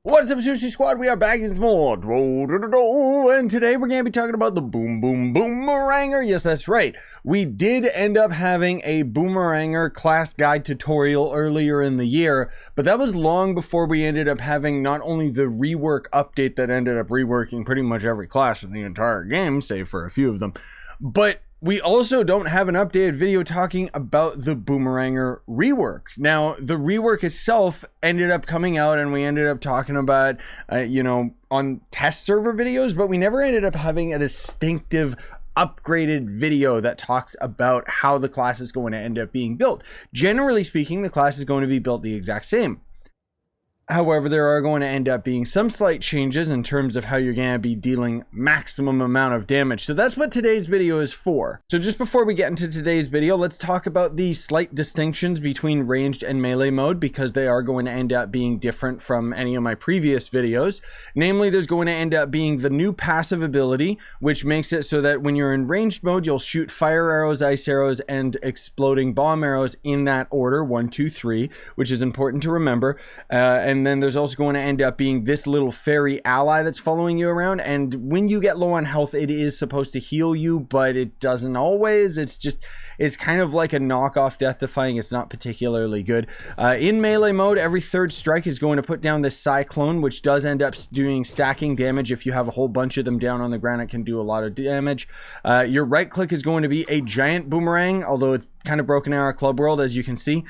What's up, Scyushi Squad? We are back in more and today we're going to be talking about the Boomeranger. Yes, that's right. We did end up having a Boomeranger class guide tutorial earlier in the year, but that was long before we ended up having not only the rework update that ended up reworking pretty much every class in the entire game, save for a few of them, but we also don't have an updated video talking about the Boomeranger rework. Now, the rework itself ended up coming out and we ended up talking about, on test server videos, but we never ended up having a distinctive upgraded video that talks about how the class is going to end up being built. Generally speaking, the class is going to be built the exact same. However, there are going to end up being some slight changes in terms of how you're going to be dealing maximum amount of damage. So that's what today's video is for. So just before we get into today's video, let's talk about the slight distinctions between ranged and melee mode, because they are going to end up being different from any of my previous videos. Namely, there's going to end up being the new passive ability, which makes it so that when you're in ranged mode, you'll shoot fire arrows, ice arrows, and exploding bomb arrows in that order, 1, 2, 3, which is important to remember. And then there's also going to end up being this little fairy ally that's following you around, and when you get low on health, it is supposed to heal you, but it doesn't always. It's kind of like a knockoff Death Defying. It's not particularly good. In melee mode, every third strike is going to put down this Cyclone, which does end up doing stacking damage. If you have a whole bunch of them down on the ground, it can do a lot of damage. Your right click is going to be a giant boomerang, although it's kind of broken in our club world, as you can see.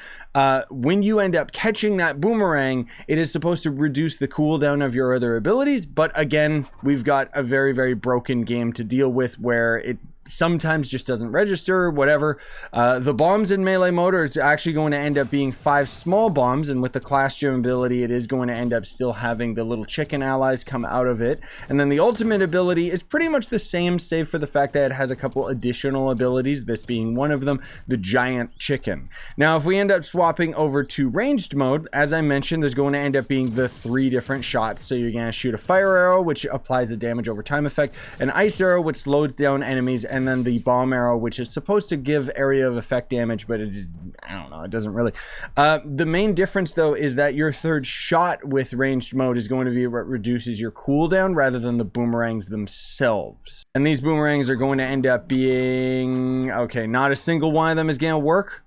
When you end up catching that boomerang, it is supposed to reduce the cooldown of your other abilities, but again, we've got a very, very broken game to deal with where it sometimes just doesn't register, whatever. The bombs in melee mode are actually going to end up being 5 small bombs, and with the class gem ability, it is going to end up still having the little chicken allies come out of it. And then the ultimate ability is pretty much the same, save for the fact that it has a couple additional abilities, this being one of them, the giant chicken. Now, if we end up swapping over to ranged mode, as I mentioned, there's going to end up being the 3 different shots. So you're going to shoot a fire arrow, which applies a damage over time effect, an ice arrow, which slows down enemies, and then the bomb arrow, which is supposed to give area of effect damage, but it just, I don't know, it doesn't really. The main difference, though, is that your third shot with ranged mode is going to be what reduces your cooldown rather than the boomerangs themselves. And these boomerangs are going to end up being, okay, not a single one of them is going to work.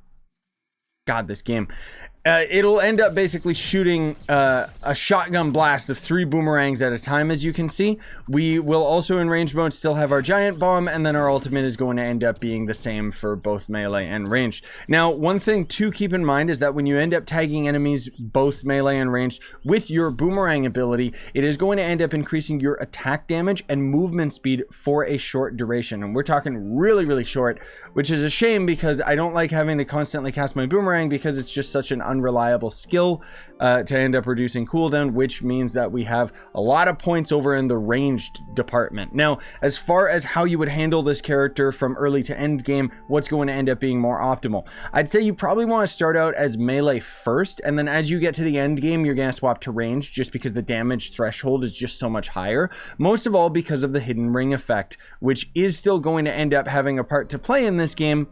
God, this game. It'll end up basically shooting a shotgun blast of 3 boomerangs at a time, as you can see. We will also in range mode still have our giant bomb, and then our ultimate is going to end up being the same for both melee and ranged. Now, one thing to keep in mind is that when you end up tagging enemies both melee and ranged with your boomerang ability, it is going to end up increasing your attack damage and movement speed for a short duration. And we're talking really, really short, which is a shame because I don't like having to constantly cast my boomerang because it's just such an unreliable skill to end up reducing cooldown, which means that we have a lot of points over in the ranged department. Now, as far as how you would handle this character from early to end game, what's going to end up being more optimal? I'd say you probably want to start out as melee first, and then as you get to the end game, you're going to swap to ranged just because the damage threshold is just so much higher. Most of all because of the hidden ring effect, which is still going to end up having a part to play in this game,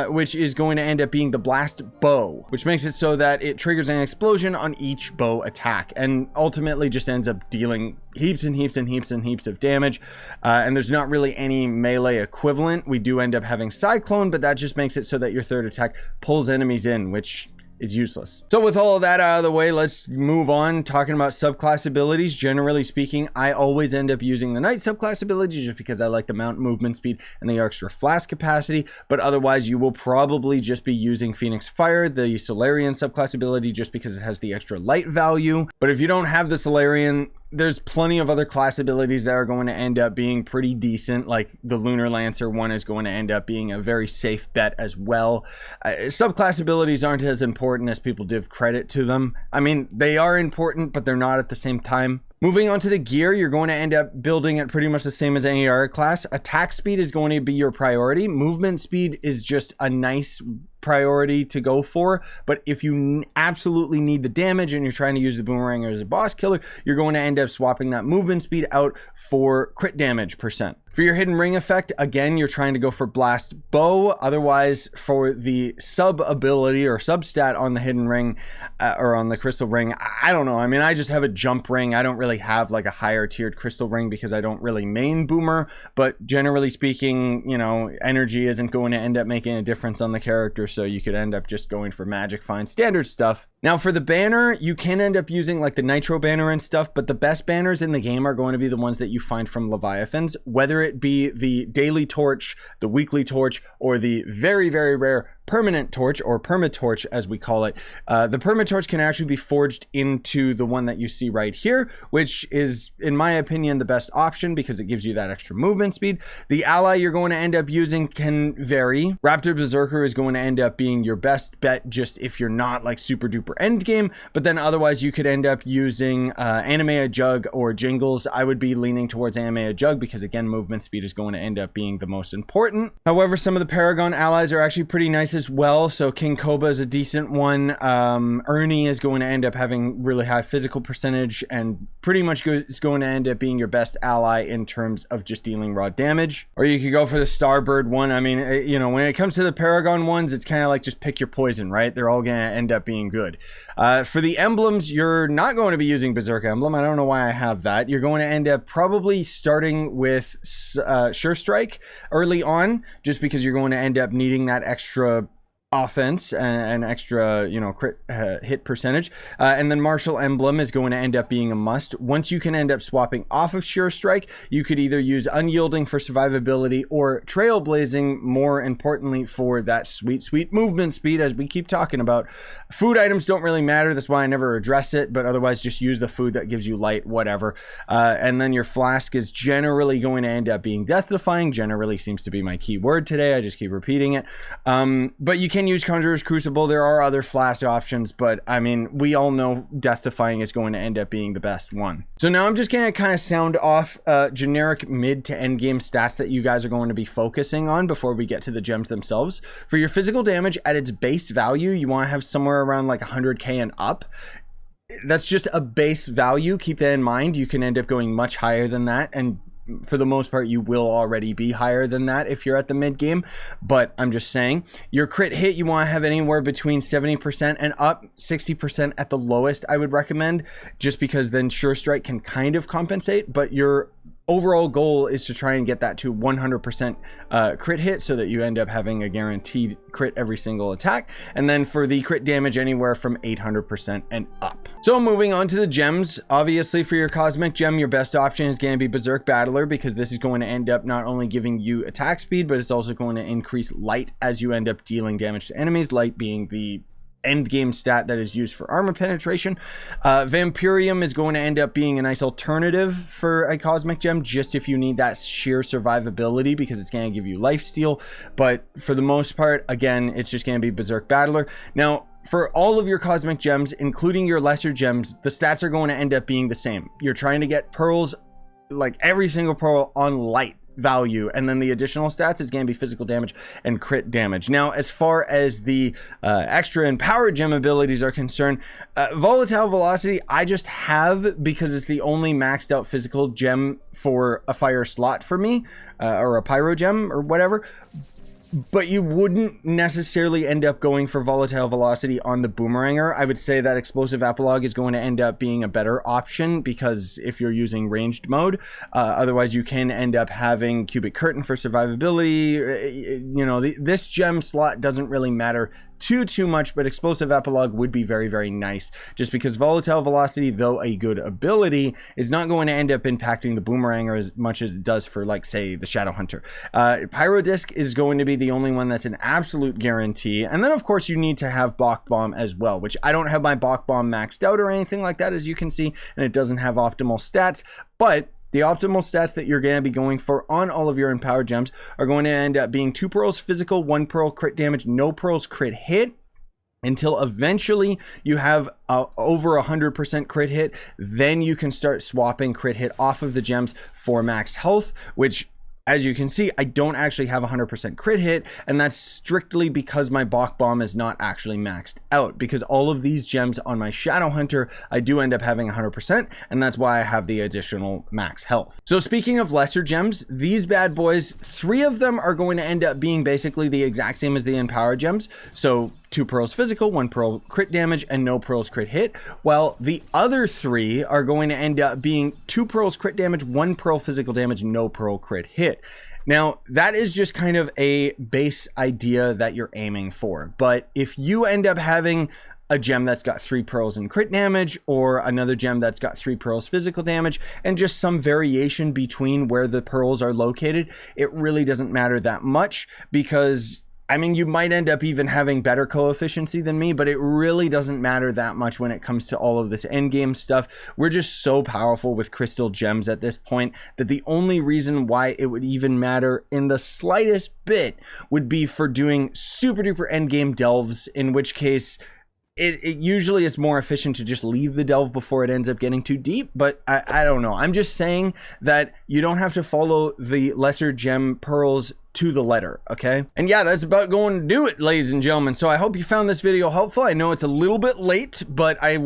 which is going to end up being the blast bow, which makes it so that it triggers an explosion on each bow attack and ultimately just ends up dealing heaps and heaps and heaps and heaps of damage. And there's not really any melee equivalent. We do end up having Cyclone, but that just makes it so that your third attack pulls enemies in, which is useless. So with all of that out of the way, let's move on talking about subclass abilities. Generally speaking, I always end up using the Knight subclass ability just because I like the mount movement speed and the extra flask capacity, but otherwise you will probably just be using Phoenix Fire, the Solarian subclass ability, just because it has the extra light value. But if you don't have the Solarian, there's plenty of other class abilities that are going to end up being pretty decent, like the Lunar Lancer one is going to end up being a very safe bet as well. Subclass abilities aren't as important as people give credit to them. I mean, they are important, but they're not at the same time. Moving on to the gear, you're going to end up building it pretty much the same as any other class. Attack speed is going to be your priority. Movement speed is just a nice priority to go for, but if you absolutely need the damage and you're trying to use the boomerang as a boss killer, you're going to end up swapping that movement speed out for crit damage %. For your hidden ring effect, again, you're trying to go for blast bow. Otherwise, for the sub ability or sub stat on the hidden ring or on the crystal ring, I don't know. I mean, I just have a jump ring. I don't really have like a higher tiered crystal ring because I don't really main boomer. But generally speaking, you know, energy isn't going to end up making a difference on the character. So you could end up just going for magic, fine, standard stuff. Now for the banner, you can end up using like the nitro banner and stuff, but the best banners in the game are going to be the ones that you find from Leviathans, whether it be the daily torch, the weekly torch, or the very, very rare permanent torch or permatorch as we call it. The permatorch can actually be forged into the one that you see right here, which is in my opinion the best option because it gives you that extra movement speed. The ally you're going to end up using can vary. Raptor Berserker is going to end up being your best bet just if you're not like super duper endgame, but then otherwise you could end up using Anime Jug or Jingles. I would be leaning towards Anime Jug because again movement speed is going to end up being the most important. However, some of the Paragon allies are actually pretty nice as well. So King Koba is a decent one. Ernie is going to end up having really high physical percentage and pretty much is going to end up being your best ally in terms of just dealing raw damage. Or you could go for the Starbird one. I mean, you know, when it comes to the Paragon ones, it's kind of like just pick your poison, right? They're all going to end up being good. For the emblems, you're not going to be using Berserk Emblem. I don't know why I have that. You're going to end up probably starting with Sure Strike early on, just because you're going to end up needing that extra offense and extra, you know, crit hit percentage, and then Martial Emblem is going to end up being a must. Once you can end up swapping off of Sure Strike, you could either use Unyielding for survivability or Trailblazing, more importantly, for that sweet movement speed, as we keep talking about. Food items don't really matter, that's why I never address it, but otherwise just use the food that gives you light, whatever. And then your flask is generally going to end up being death defying. Generally seems to be my key word today, I just keep repeating it. But you can use Conjurer's Crucible. There are other flask options, but I mean, we all know Death Defying is going to end up being the best one. So now I'm just going to kind of sound off generic mid to end game stats that you guys are going to be focusing on before we get to the gems themselves. For your physical damage at its base value, you want to have somewhere around like 100k and up. That's just a base value. Keep that in mind. You can end up going much higher than that, and for the most part you will already be higher than that if you're at the mid game, but I'm just saying your crit hit you want to have anywhere between 70% and up, 60% at the lowest I would recommend, just because then Sure Strike can kind of compensate, but your overall goal is to try and get that to 100% crit hit so that you end up having a guaranteed crit every single attack. And then for the crit damage, anywhere from 800% and up. So moving on to the gems, obviously for your cosmic gem, your best option is going to be Berserk Battler, because this is going to end up not only giving you attack speed, but it's also going to increase light as you end up dealing damage to enemies, light being the end game stat that is used for armor penetration. Vampirium is going to end up being a nice alternative for a cosmic gem, just if you need that sheer survivability, because it's going to give you lifesteal. But for the most part, again, it's just going to be Berserk Battler. Now, for all of your cosmic gems, including your lesser gems, the stats are going to end up being the same. You're trying to get pearls, like every single pearl on light value, and then the additional stats is going to be physical damage and crit damage. Now, as far as the extra and power gem abilities are concerned, Volatile Velocity I just have because it's the only maxed out physical gem for a fire slot for me, or a pyro gem or whatever. But you wouldn't necessarily end up going for Volatile Velocity on the Boomeranger. I would say that Explosive Apolog is going to end up being a better option, because if you're using ranged mode, otherwise you can end up having Cubic Curtain for survivability. You know, this gem slot doesn't really matter too much, but Explosive Apolog would be very, very nice, just because Volatile Velocity, though a good ability, is not going to end up impacting the Boomeranger as much as it does for, like, say, the Shadow Hunter. Pyro Disc is going to be the only one that's an absolute guarantee, and then of course you need to have Bach Bomb as well, which I don't have my Bach Bomb maxed out or anything like that, as you can see, and it doesn't have optimal stats, but the optimal stats that you're going to be going for on all of your empowered gems are going to end up being 2 pearls physical, 1 pearl crit damage, no pearls crit hit, until eventually you have over 100% crit hit. Then you can start swapping crit hit off of the gems for max health, which as you can see, I don't actually have 100% crit hit, and that's strictly because my Bach Bomb is not actually maxed out, because all of these gems on my Shadow Hunter, I do end up having 100%, and that's why I have the additional max health. So speaking of lesser gems, these bad boys, 3 of them are going to end up being basically the exact same as the Empower gems. So 2 pearls physical, 1 pearl crit damage, and no pearls crit hit, while the other 3 are going to end up being 2 pearls crit damage, 1 pearl physical damage, no pearl crit hit. Now, that is just kind of a base idea that you're aiming for, but if you end up having a gem that's got 3 pearls in crit damage, or another gem that's got 3 pearls physical damage, and just some variation between where the pearls are located, it really doesn't matter that much, because I mean, you might end up even having better coefficiency than me, but it really doesn't matter that much when it comes to all of this endgame stuff. We're just so powerful with crystal gems at this point that the only reason why it would even matter in the slightest bit would be for doing super duper endgame delves, in which case it usually is more efficient to just leave the delve before it ends up getting too deep. But I don't know. I'm just saying that you don't have to follow the lesser gem pearls to the letter, okay? And yeah, that's about going to do it, ladies and gentlemen. So I hope you found this video helpful. I know it's a little bit late, but I've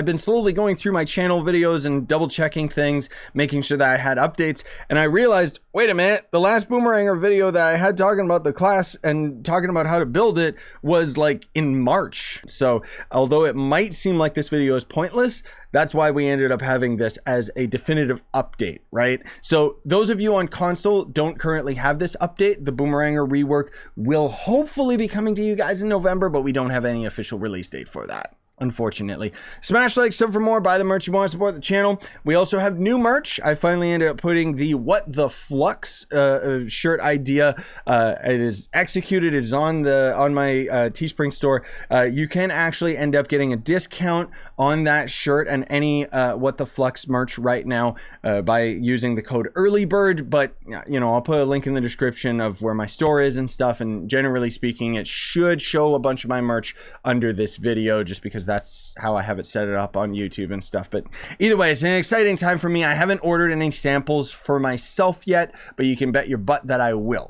been slowly going through my channel videos and double checking things, making sure that I had updates, and I realized, wait a minute, the last Boomeranger video that I had talking about the class and talking about how to build it was like in March. So although it might seem like this video is pointless, that's why we ended up having this as a definitive update, right? So those of you on console don't currently have this update. The Boomeranger rework will hopefully be coming to you guys in November, but we don't have any official release date for that, unfortunately. Smash like, sub for more, buy the merch you want to support the channel. We also have new merch. I finally ended up putting the What the Flux shirt idea. It is executed. It is on my Teespring store. You can actually end up getting a discount on that shirt and any What the Flux merch right now by using the code EARLYBIRD. But you know, I'll put a link in the description of where my store is and stuff, and generally speaking, it should show a bunch of my merch under this video, just because that's how I have it set it up on YouTube and stuff. But either way, it's an exciting time for me. I haven't ordered any samples for myself yet, but you can bet your butt that I will.